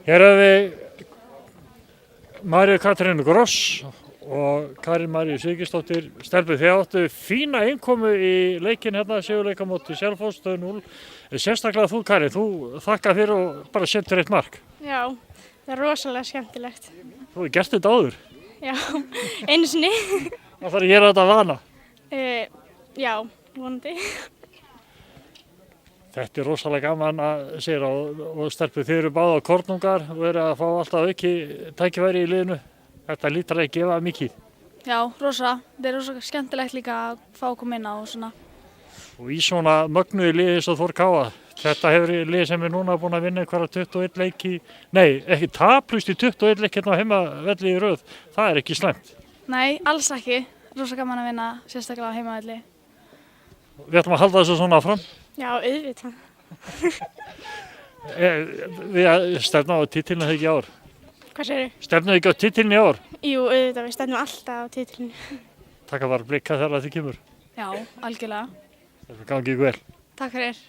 Hér hefur við Maríu Katrínu Gross og Karin Maríu Sigurðsdóttir. Stelpur, þið áttu fína innkomu í leikinn hérna, sigurleika móti Selfoss 2-0. Sérstaklega þú, Karin, þú þakka fyrir og bara setur eitt mark. Já, það rosalega skemmtilegt. Þú hefur gert þetta áður. Já, einu sinni. Það þarf að gera þetta vana. Já, vonandi. Þetta er rosalega gaman að segja og stelpur, þið eru báða kornungar og eru að fá alltaf auki tækifæri í liðinu. Þetta lítur að gefa mikið. Já, rosa. Þetta er rosa skemmtilegt líka að fá að koma inn á og svona. Og í svona mögnuði liði eins og Þór Káa. Þetta hefur lið sem er núna búin að vinna einhverja 21 leiki, nei, ekki taplust í 21 leiki hérna á heimavelli í röð. Það er ekki slæmt. Nei, alls ekki. Rosa gaman að vinna, sérstaklega á heimavelli. Við ætlum að halda þessu svona áfram. Já, auðvitað. Við stefnum á titilinu þegar ekki ár. Hvað segirðu? Stefnum ekki á titilinu í ár. Jú, auðvitað, við stefnum alltaf á titilinu. Takk að var blikka þegar þið kemur. Já, algjörlega. Þetta gangi ykkur vel. Takk fyrir.